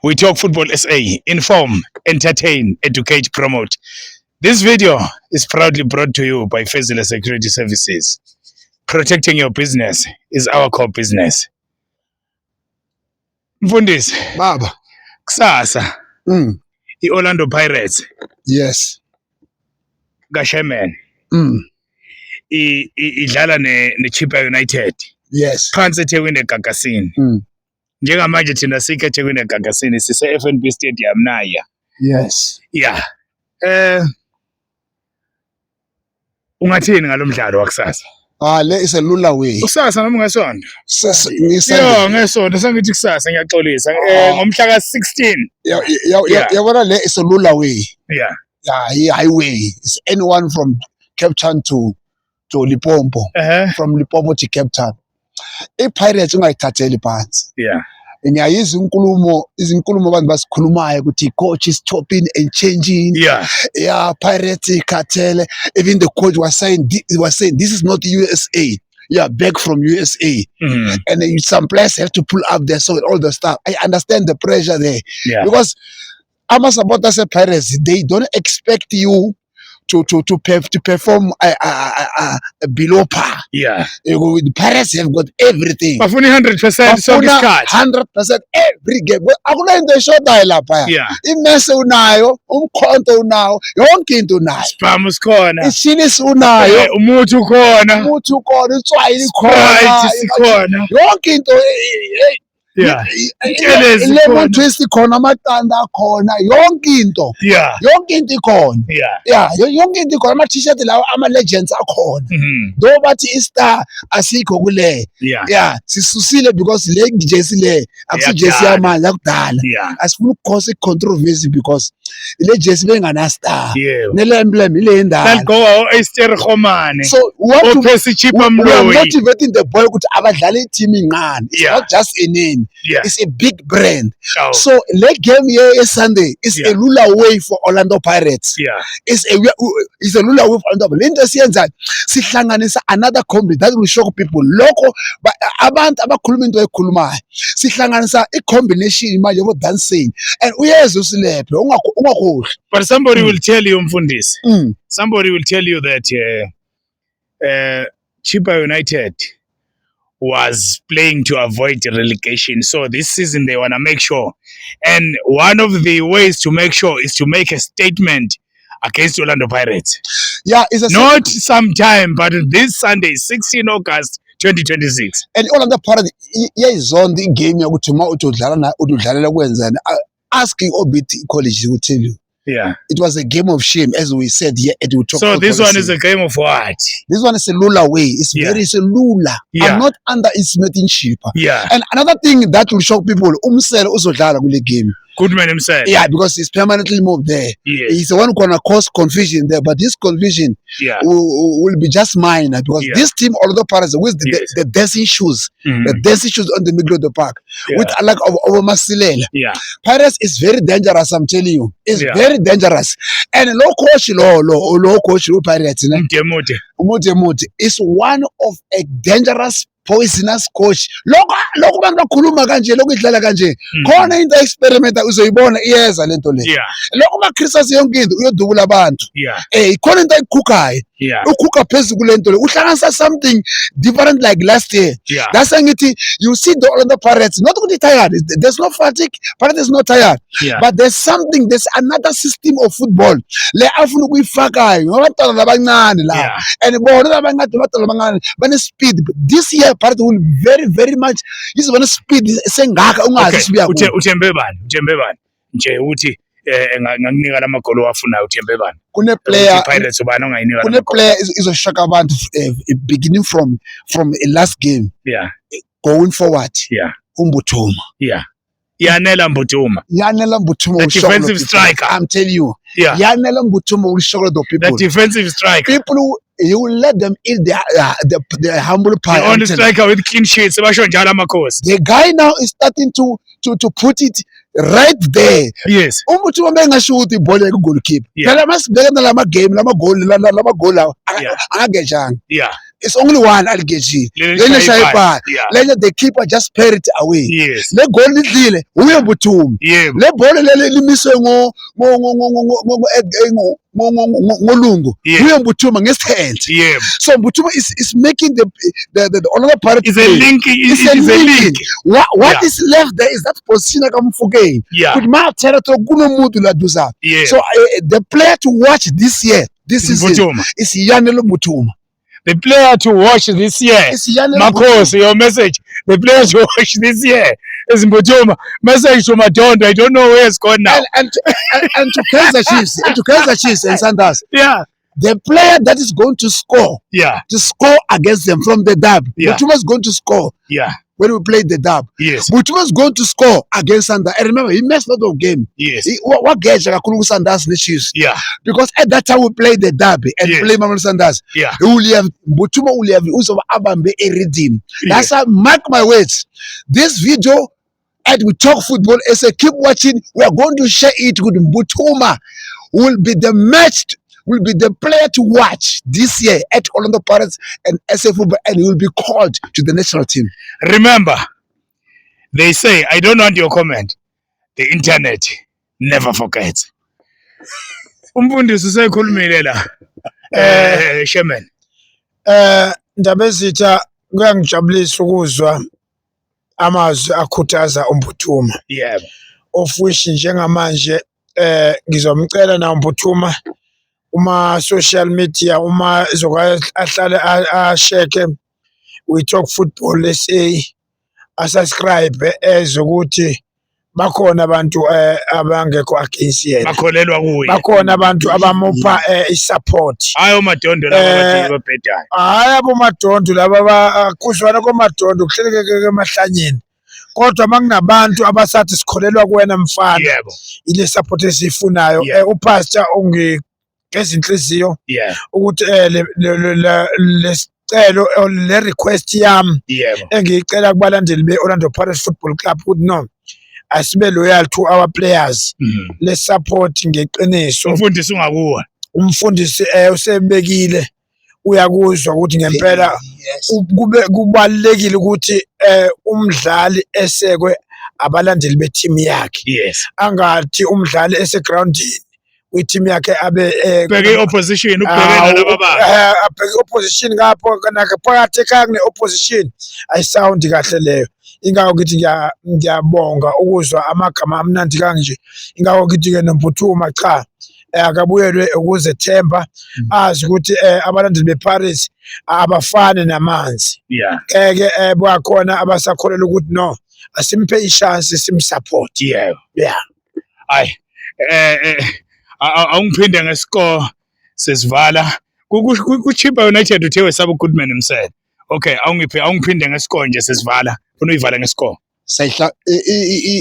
We talk football SA, inform, entertain, educate, promote. This video is proudly brought to you by Fezile Security Services. Protecting your business is our core business. Mfundisi, Baba. kusasa, i-Orlando Pirates, Yes. kaSherman, idlala ne-Chippa United. Yes. Phansi eThekwini eGagasini. Njengamanje thina sikho eThekwini eGagasini sise-FNB Stadium naya. Yes. Yeah. Ungathini ngalomdlalo wakusasa? Le is a lula way. Kusasa noma ngesonto? Ngesonto sengithi kusasa ngiyaxolisa. Ngomhla ka-16. Yabona le is a lula way. Yeah. Highway. It's anyone from Cape Town to Limpopo. From Limpopo to Cape Town. I-Pirates ungayithatheli phansi. Yeah. Ngiyayizwa izinkulumo abantu basikhulumayo ukuthi coach is chopping and changing. Yeah, Pirates cartel. Even the coach was saying this is not USA. Yeah, back from USA. And some players have to pull up their soul, all the stuff. I understand the pressure there. Yeah. Because I'm supporters of Pirates, they don't expect you to perform below par. Yeah. The Pirates have got everything. Bafuna 100% sonke isikhathi. 100% every game. Akuna into eshodayo lapha. Yeah. Imese unayo, umkhonto unayo, yonke into unayo. Spam sikhona. Ichilisi unayo. Umuthi ukhona. Umuthi ukhona, itswayi likhona. Yonke into Yeah. Lemon twist ikhona, amaqanda akhona, yonke into. Yeah. Yonke into ikhona. Yeah. Yonke into ikhona, ama-t-shirt lawo ama-legends akhona. Though bathi i-star asikho kule. Yeah. Sisusile because le jersey le akusi jersey yamanje akudala. Asifuna ukukhosa i-controversy because le jersey bengana-star. Nele emblem ile indala. Go Esther Khomane. So we are motivating the boy ukuthi abadlala i-team incane. It's not just a name. Yeah. It's a big brand. So late game here Sunday is a lula way for Orlando Pirates. Yeah. It's a lula way for Orlando. Lento siyenza sihlanganisa another comedy that will shock people. Loko abantu abakhuluma into ekhulumayo. Sihlanganisa i-combination manje of dancing and uyezwe usilephe ungakhohlwa. But somebody will tell you, Mfundisi. Somebody will tell you that Chippa United was playing to avoid relegation. So this season they want to make sure. And one of the ways to make sure is to make a statement against Orlando Pirates. Yeah, it's not sometime, but this Sunday, 16 August 2026. And Orlando Pirates is on the game udlalela kwenzani. Asking Obit College will tell you. Yeah. It was a game of shame, as we said here. So this one is a game of what? This one is a lula way. It's a lula. Yeah. I'm not underestimating Chippa. Yeah. And another thing that will shock people, Umsel also dlala kule game. Goodman himself. Yeah, because he's permanently moved there. Yeah. He's the one who gonna cause confusion there, but this confusion will be just minor because this team, although Pirates with the dancing shoes, the dancing shoes on the middle of the park, with a lack of Masilela. Yeah. Pirates is very dangerous, I'm telling you. It's very dangerous. And low coach who Pirates, Umuti is one of a dangerous poisonous coach. Lokho bantu bakhuluma kanje, lokho idlala kanje. Khona into experiment uzoyibona iyeza lento le. Lokho maChris yonke into uyodubula abantu. Khona into ayikhukayo. Ukhuka phezulu kulento le. Uhlanganisa something different like last year. That's ngithi you see the Orlando Pirates not really tired. There's no fatigue. Pirates is not tired. But there's another system of football. Le afuna ukuyifakayo. Ngabantwana labancane la. And bona labancane bane speed. This year Pirates will very much is one speed sengaka ungazi sibuya kuyo. Uthembe bani nje uthi ngakunika lamagoli wafuna uthembe bani kune player Pirates ubani ongayinika kune player izoshaka abantu beginning from a last game going forward uMbuthuma Yanela Mbuthuma the defensive striker. I'm telling you Yanela Mbuthuma will shock the people. The defensive striker. People you will let them eat the humble pie. The only striker with clean sheets. The guy now is starting to put it right there. Yes. Umuthuma bengashuthi ibhola ku goalkeeper. Phela masibhekana lama game lama goal angagejanga. It's only one allegation. Lenye shayiphala. Lenye the keeper just paid it away. Yes. Le goal lidlile uye Mbuthuma. Le ball lele limiswe ngolungu uye Mbuthuma ngesihand. So Mbuthuma is making the another part. It's a link. It's a link. What is left there is that position akamfukeni. Kuthi mathera to kunomuntu la duza. So the player to watch this year, this is Yanelo Mbuthuma. The player to watch this year, Marcos, your message. The player to watch this year is Mbuthuma. Message to Madondo. I don't know where it's gone now. And to Kaizer Chiefs, and Sanders. The player that is going to score, to score against them from the derby. Mbuthuma is going to score. When we played the derby, Mbuthuma is going to score against Sanders. And remember, he missed a lot of game. What gauge Sanders the Chiefs? Because at that time we played the derby and play Mamelodi Sanders. Mbuthuma will have also Abambe a redeem. That's how mark my words. This video, and we talk football. As I keep watching, we are going to share it with Mbuthuma. Will be the match. Will be the player to watch this year at Orlando Pirates and SA Football, and he will be called to the national team. Remember, they say, I don't want your comment. The internet never forgets. Umfundisi usekhulumile la. Sherman. Ndabezitha kuyangijabulisa ukuzwa amazwi akhuthaza uMbuthuma. Of which njengamanje ngizomcela na uMbuthuma uma social media uma ahlale asheke we talk football SA asubscribe ezokuthi bakhona abantu abangekho against yena, bakholelwa kuye, bakhona abantu abamupha isupport. Hayi uMadondo laba babhedayo, hayi aboMadondo laba bakuzwana koMadondo kuhleleke emahlanyeni, kodwa makunabantu abasathi sikholelwa kuwena mfana, ile support esifunayo. Upastor ngezinhliziyo ukuthi lesicelo le request yami engiyicela kubalandeli beOrlando Pirates Football Club ukuthi no, asibe loyal to our players. Le support ngeqiniso. Umfundisi ungakuwa, umfundisi usebekile, uyakuzwa ukuthi ngempela kubalekile ukuthi umdlali esekwe abalandeli beteam yakhe. Angathi umdlali esegroundini team yakhe abe bheke opposition, ubhekela laba baba abheke opposition ngapho kanaka phakathi kane opposition ayisound kahle leyo. Ingakho ngithi ngiyabonga ukuzwa amagama amnandi kanje. Ingakho ngithi ke noMbuthuma cha akabuyelwe ukuzethemba, azi ukuthi abalandeli beParis abafane namanzi. Keke bakhona abasakholela ukuthi no, asimpe ichance simsupport. Hayi awungiphinde ngescore sesivala kuChippa United uthe wesaba uGoodman himself. Okay, awungiphinde ngescore nje sesivala, funa uyivala ngescore. Sayihla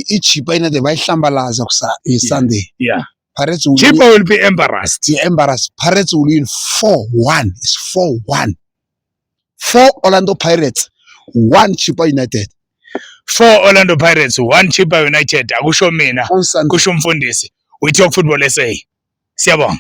iChippa United bayihlambalaza Sunday. Chippa will be embarrassed. Pirates will win 4-1. It's 4-1. 4 Orlando Pirates, 1 Chippa United. 4 Orlando Pirates, 1 Chippa United. Akusho mina, kusho umfundisi. We talk football SA. Siyabonga.